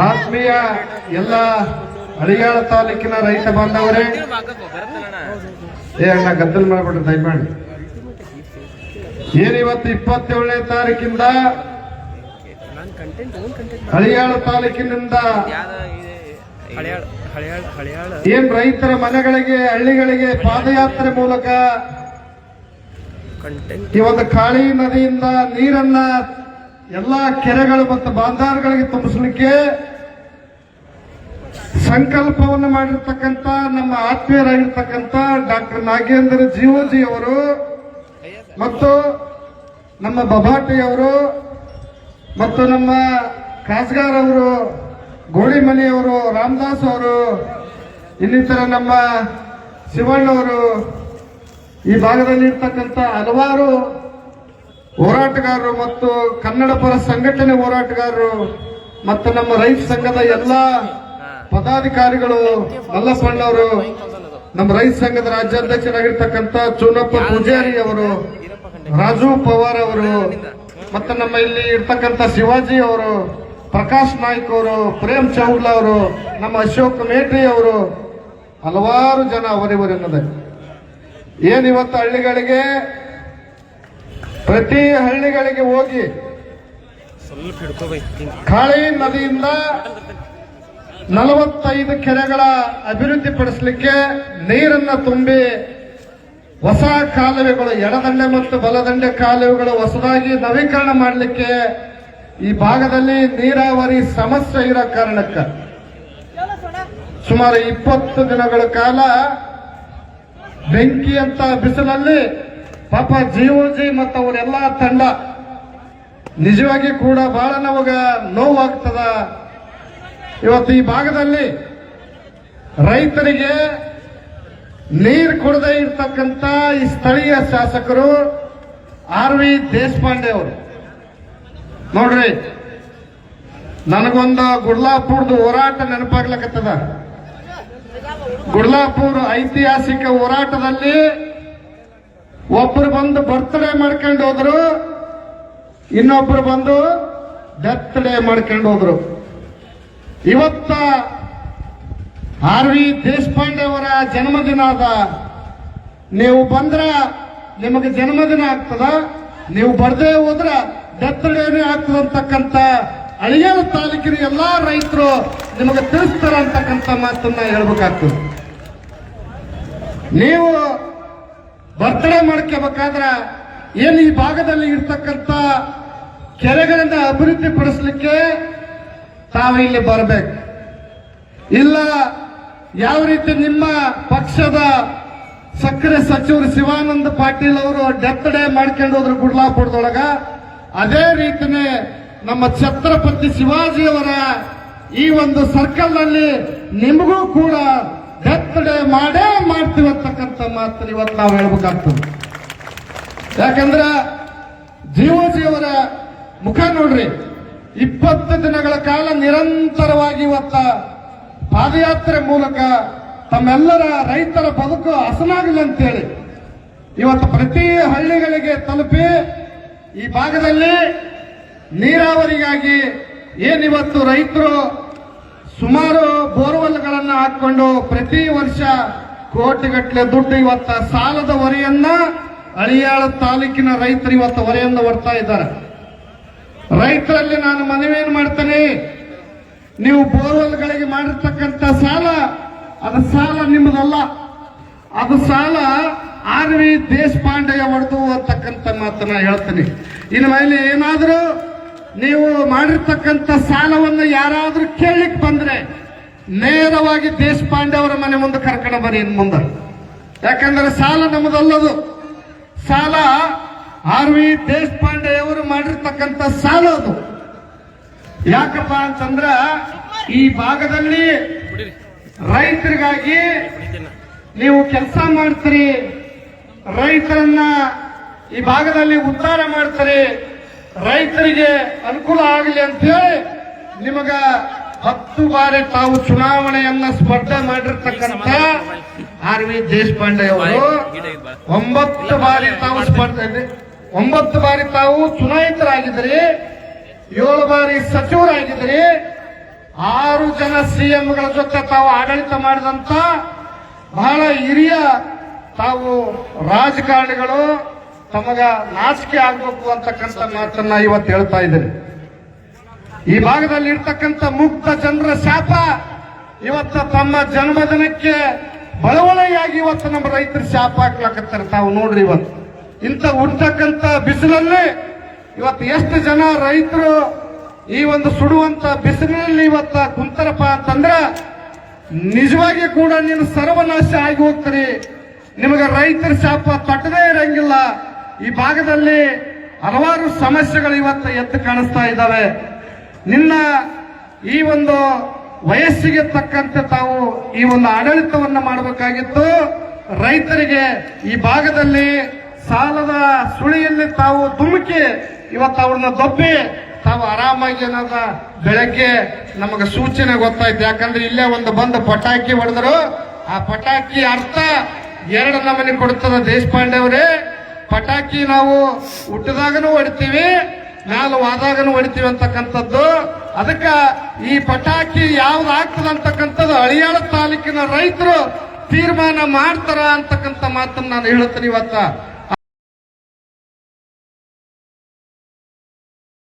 ಆತ್ಮೀಯ ಎಲ್ಲ ಅಳಿಯಾಳ ತಾಲೂಕಿನ ರೈತ ಬಾಂಧವರೇ, ಅಣ್ಣ ಗದ್ದಲ್ ಮಾಡ್ಬಿಟ್ರೆ ದಯಮಾಡಿ. ಏನಿವತ್ತು 27ನೇ ತಾರೀಕಿಂದ ಅಳಿಯಾಳ ತಾಲೂಕಿನಿಂದ ಏನ್ ರೈತರ ಮನೆಗಳಿಗೆ ಹಳ್ಳಿಗಳಿಗೆ ಪಾದಯಾತ್ರೆ ಮೂಲಕ ಈ ಒಂದು ಕಾಳಿ ನದಿಯಿಂದ ನೀರನ್ನ ಎಲ್ಲಾ ಕೆರೆಗಳು ಮತ್ತು ಬಾಂಧಾರಗಳಿಗೆ ತುಂಬಿಸಲಿಕ್ಕೆ ಸಂಕಲ್ಪವನ್ನು ಮಾಡಿರ್ತಕ್ಕಂಥ ನಮ್ಮ ಆತ್ಮೀಯರಾಗಿರ್ತಕ್ಕಂಥ ಡಾಕ್ಟರ್ ನಾಗೇಂದ್ರ ಜೀವೋಜಿ ಅವರು ಮತ್ತು ನಮ್ಮ ಬಬಾಟಿ ಅವರು ಮತ್ತು ನಮ್ಮ ಕಾಸ್ಗಾರ್ ಅವರು, ಗೋಳಿಮನಿ ಅವರು, ರಾಮದಾಸ್ ಅವರು, ಇನ್ನಿತರ ನಮ್ಮ ಶಿವಣ್ಣವರು, ಈ ಭಾಗದಲ್ಲಿ ಇರ್ತಕ್ಕಂಥ ಹಲವಾರು ಹೋರಾಟಗಾರರು ಮತ್ತು ಕನ್ನಡ ಪರ ಸಂಘಟನೆ ಹೋರಾಟಗಾರರು ಮತ್ತು ನಮ್ಮ ರೈತ ಸಂಘದ ಎಲ್ಲ ಪದಾಧಿಕಾರಿಗಳು, ಮಲ್ಲಪ್ಪಣ್ಣವರು, ನಮ್ಮ ರೈತ ಸಂಘದ ರಾಜ್ಯಾಧ್ಯಕ್ಷರಾಗಿರ್ತಕ್ಕಂಥ ಚೂನಪ್ಪ ಪೂಜಾರಿ ಅವರು, ರಾಜು ಪವಾರ್ ಅವರು, ಮತ್ತು ನಮ್ಮ ಇಲ್ಲಿ ಇರ್ತಕ್ಕಂಥ ಶಿವಾಜಿ ಅವರು, ಪ್ರಕಾಶ್ ನಾಯ್ಕ್ ಅವರು, ಪ್ರೇಮ್ ಚೌಡ್ಲಾ ಅವರು, ನಮ್ಮ ಅಶೋಕ್ ಮೇಟ್ರಿ ಅವರು, ಹಲವಾರು ಜನ ಅವರಿವರೆನ್ನದೆ ಏನಿವತ್ತು ಹಳ್ಳಿಗಳಿಗೆ ಪ್ರತಿ ಹಳ್ಳಿಗಳಿಗೆ ಹೋಗಿ ಕಾಳಿ ನದಿಯಿಂದ 45 ಕೆರೆಗಳ ಅಭಿವೃದ್ಧಿ ಪಡಿಸಲಿಕ್ಕೆ ನೀರನ್ನ ತುಂಬಿ ಹೊಸ ಕಾಲುವೆಗಳು, ಎಡದಂಡೆ ಮತ್ತು ಬಲದಂಡೆ ಕಾಲುವೆಗಳು ಹೊಸದಾಗಿ ನವೀಕರಣ ಮಾಡಲಿಕ್ಕೆ ಈ ಭಾಗದಲ್ಲಿ ನೀರಾವರಿ ಸಮಸ್ಯೆ ಇರೋ ಕಾರಣಕ್ಕೆ ಸುಮಾರು 20 ದಿನಗಳ ಕಾಲ ಬೆಂಕಿ ಅಂತ ಬಿಸಿಲಲ್ಲಿ ಪಾಪ ಜೀವೋಜಿ ಮತ್ತು ಅವರೆಲ್ಲ ತಂಡ ನಿಜವಾಗಿ ಕೂಡ ಬಹಳ ನಮಗ ನೋವಾಗ್ತದ. ಇವತ್ತು ಈ ಭಾಗದಲ್ಲಿ ರೈತರಿಗೆ ನೀರು ಕೊಡದೇ ಇರ್ತಕ್ಕಂಥ ಈ ಸ್ಥಳೀಯ ಶಾಸಕರು ಆರ್.ವಿ. ದೇಶಪಾಂಡೆ ಅವರು ನೋಡ್ರಿ, ನನಗೊಂದು ಗುಡ್ಲಾಪುರದ ಹೋರಾಟ ನೆನಪಾಗ್ಲಕತ್ತದ. ಗುಡ್ಲಾಪುರ ಐತಿಹಾಸಿಕ ಹೋರಾಟದಲ್ಲಿ ಒಬ್ಬರು ಬಂದು ಬರ್ತ್ಡೇ ಮಾಡ್ಕೊಂಡು ಹೋದ್ರು, ಇನ್ನೊಬ್ರು ಬಂದು ಡೆತ್ ಡೇ ಮಾಡ್ಕೊಂಡು ಹೋದ್ರು. ಇವತ್ತ ಆರ್.ವಿ. ದೇಶಪಾಂಡೆ ಅವರ ಜನ್ಮದಿನ ಅದ. ನೀವು ಬಂದ್ರ ನಿಮಗೆ ಜನ್ಮದಿನ ಆಗ್ತದ, ನೀವು ಬರ್ದೇ ಹೋದ್ರ ಡೆತ್ ಡೇನೇ ಆಗ್ತದ ಅಂತಕ್ಕಂಥ ಅಳಿಯಾಳ ತಾಲೂಕಿನ ಎಲ್ಲಾ ರೈತರು ನಿಮಗೆ ತಿಳಿಸ್ತಾರ ಅಂತಕ್ಕಂಥ ಮಾತನ್ನ ಹೇಳ್ಬೇಕಾಗ್ತದೆ. ನೀವು ಬರ್ತ್ಡೇ ಮಾಡ್ಕೋಬೇಕಾದ್ರ ಏನು ಈ ಭಾಗದಲ್ಲಿ ಇರ್ತಕ್ಕಂಥ ಕೆರೆಗಳನ್ನ ಅಭಿವೃದ್ಧಿ ಪಡಿಸಲಿಕ್ಕೆ ತಾವು ಇಲ್ಲಿ ಬರಬೇಕು. ಇಲ್ಲ ಯಾವ ರೀತಿ ನಿಮ್ಮ ಪಕ್ಷದ ಸಕ್ಕರೆ ಸಚಿವರು ಶಿವಾನಂದ ಪಾಟೀಲ್ ಅವರು ಡೆತ್ ಡೇ ಮಾಡ್ಕೊಂಡು ಹೋದ್ರು ಗುಡ್ಲಾಪುರದೊಳಗ, ಅದೇ ರೀತಿನೇ ನಮ್ಮ ಛತ್ರಪತಿ ಶಿವಾಜಿಯವರ ಈ ಒಂದು ಸರ್ಕಲ್ ನಲ್ಲಿ ನಿಮಗೂ ಕೂಡ ಡೆತ್ ಡೇ ಮಾಡೇ ಮಾಡ್ತೀವಿ ಅಂತಕ್ಕಂಥ ಮಾತನ್ನು ಇವತ್ತು ನಾವು ಹೇಳ್ಬೇಕಾಗ್ತದೆ. ಯಾಕಂದ್ರೆ ಜೀವೋಜಿಯವರ ಮುಖ ನೋಡ್ರಿ, 20 ದಿನಗಳ ಕಾಲ ನಿರಂತರವಾಗಿ ಇವತ್ತ ಪಾದಯಾತ್ರೆ ಮೂಲಕ ತಮ್ಮೆಲ್ಲರ ರೈತರ ಬದುಕು ಹಸನಾಗಲಿ ಅಂತೇಳಿ ಇವತ್ತು ಪ್ರತಿ ಹಳ್ಳಿಗಳಿಗೆ ತಲುಪಿ ಈ ಭಾಗದಲ್ಲಿ ನೀರಾವರಿಗಾಗಿ ಏನಿವತ್ತು ರೈತರು ಸುಮಾರು ಬೋರ್ವೆಲ್ಗಳನ್ನ ಹಾಕೊಂಡು ಪ್ರತಿ ವರ್ಷ ಕೋಟಿಗಟ್ಟಲೆ ದುಡ್ಡು ಇವತ್ತ ಸಾಲದ ಹೊರೆಯನ್ನ ಅಳಿಯಾಳ ತಾಲೂಕಿನ ರೈತರು ಇವತ್ತು ಹೊರೆಯಿಂದ ಹೊರ್ತಾ ಇದ್ದಾರೆ. ರೈತರಲ್ಲಿ ನಾನು ಮನವಿಯನ್ನು ಮಾಡ್ತೇನೆ, ನೀವು ಬೋರ್ವೆಲ್ಗಳಿಗೆ ಮಾಡಿರ್ತಕ್ಕಂಥ ಸಾಲ, ಅದು ಸಾಲ ನಿಮ್ಮದಲ್ಲ, ಅದು ಸಾಲ ಆರ್.ವಿ. ದೇಶಪಾಂಡೆ ಹೊಡೆದು ಅಂತಕ್ಕಂಥ ಮಾತನ್ನ ಹೇಳ್ತೀನಿ. ಇನ್ನು ಮೇಲೆ ಏನಾದರೂ ನೀವು ಮಾಡಿರ್ತಕ್ಕಂಥ ಸಾಲವನ್ನು ಯಾರಾದ್ರೂ ಕೇಳಲಿಕ್ಕೆ ಬಂದ್ರೆ ನೇರವಾಗಿ ದೇಶಪಾಂಡೆ ಅವರ ಮನೆ ಮುಂದೆ ಕರ್ಕೊಂಡು ಬನ್ನಿ ಇನ್ ಮುಂದೆ. ಯಾಕಂದ್ರೆ ಸಾಲ ನಮ್ಮದಲ್ಲದು, ಸಾಲ ಆರ್.ವಿ. ದೇಶಪಾಂಡೆ ಅವರು ಮಾಡಿರ್ತಕ್ಕಂಥ ಸಾಲ ಅದು. ಯಾಕಪ್ಪ ಅಂತಂದ್ರ ಈ ಭಾಗದಲ್ಲಿ ರೈತರಿಗಾಗಿ ನೀವು ಕೆಲಸ ಮಾಡ್ತೀರಿ, ರೈತರನ್ನ ಈ ಭಾಗದಲ್ಲಿ ಉದ್ಧಾರ ಮಾಡ್ತಾರೆ, ರೈತರಿಗೆ ಅನುಕೂಲ ಆಗಲಿ ಅಂತ ಹೇಳಿ ನಿಮಗ 10 ಬಾರಿ ತಾವು ಚುನಾವಣೆಯನ್ನ ಸ್ಪರ್ಧೆ ಮಾಡಿರ್ತಕ್ಕಂಥ ಆರ್.ವಿ. ದೇಶಪಾಂಡೆ ಅವರು 9 ಬಾರಿ ತಾವು ಸ್ಪರ್ಧೆ 9 ಬಾರಿ ತಾವು ಚುನಾಯಿತರಾಗಿದ್ರಿ, 7 ಬಾರಿ ಸಚಿವರಾಗಿದ್ರಿ, 6 ಜನ ಸಿಎಂಗಳ ಜೊತೆ ತಾವು ಆಡಳಿತ ಮಾಡಿದಂತ ಬಹಳ ಹಿರಿಯ ತಾವು ರಾಜಕಾರಣಿಗಳು ತಮಗ ನಾಚಿಕೆ ಆಗ್ಬೇಕು ಅಂತಕ್ಕಂಥ ಮಾತನ್ನ ಇವತ್ತು ಹೇಳ್ತಾ ಇದ್ದಾರೆ. ಈ ಭಾಗದಲ್ಲಿ ಇರ್ತಕ್ಕಂಥ ಮುಕ್ತ ಜನರ ಶಾಪ ಇವತ್ತು ತಮ್ಮ ಜನ್ಮದಿನಕ್ಕೆ ಬಳವಳೆಯಾಗಿ ಇವತ್ತು ನಮ್ಮ ರೈತರು ಶಾಪ ಹಾಕ್ಲಕತ್ತಾರೆ. ತಾವು ನೋಡ್ರಿ ಇವತ್ತು ಇಂಥ ಉಡ್ತಕ್ಕಂಥ ಬಿಸಿಲಲ್ಲಿ ಇವತ್ತು ಎಷ್ಟು ಜನ ರೈತರು ಈ ಒಂದು ಸುಡುವಂತ ಬಿಸಿಲಿನಲ್ಲಿ ಇವತ್ತ ಕುಂತರಪ್ಪ ಅಂತಂದ್ರ ನಿಜವಾಗಿ ಕೂಡ ನೀನು ಸರ್ವನಾಶ ಆಗಿ ಹೋಗ್ತೀರಿ. ನಿಮಗೆ ರೈತರ ಶಾಪ ತಟ್ಟದೇ ಇರಂಗಿಲ್ಲ. ಈ ಭಾಗದಲ್ಲಿ ಹಲವಾರು ಸಮಸ್ಯೆಗಳು ಇವತ್ತು ಎದ್ದು ಕಾಣಿಸ್ತಾ ಇದ್ದಾವೆ. ನಿನ್ನ ಈ ಒಂದು ವಯಸ್ಸಿಗೆ ತಕ್ಕಂತೆ ತಾವು ಈ ಒಂದು ಆಡಳಿತವನ್ನ ಮಾಡಬೇಕಾಗಿತ್ತು. ರೈತರಿಗೆ ಈ ಭಾಗದಲ್ಲಿ ಸಾಲದ ಸುಳಿಯಲ್ಲಿ ತಾವು ಧುಮುಕಿ ಇವತ್ತು ಅವ್ರನ್ನ ದೊಬ್ಬಿ ತಾವು ಆರಾಮಾಗಿ ಏನದ ಬೆಳಗ್ಗೆ ನಮಗೆ ಸೂಚನೆ ಗೊತ್ತಾಯ್ತು. ಯಾಕಂದ್ರೆ ಇಲ್ಲೇ ಒಂದು ಬಂದು ಪಟಾಕಿ ಹೊಡೆದ್ರು. ಆ ಪಟಾಕಿ ಅರ್ಥ 2 ನಮೂನೆ ಕೊಡ್ತದ. ದೇಶಪಾಂಡೆ ಅವರೇ, ಪಟಾಕಿ ನಾವು ಹುಟ್ಟಿದಾಗನೂ ಹೊಡಿತೀವಿ, ಮ್ಯಾಲ ವಾದಾಗನೂ ಹೊಡಿತೀವಿ ಅಂತಕ್ಕಂಥದ್ದು. ಅದಕ್ಕ ಈ ಪಟಾಕಿ ಯಾವ್ದು ಆಗ್ತದ ಅಂತಕ್ಕಂಥದ್ದು ಹಳಿಯಾಳ ತಾಲೂಕಿನ ರೈತರು ತೀರ್ಮಾನ ಮಾಡ್ತಾರ ಅಂತಕ್ಕಂಥ ಮಾತನ್ನ ನಾನು ಹೇಳ್ತೀನಿ ಇವತ್ತ.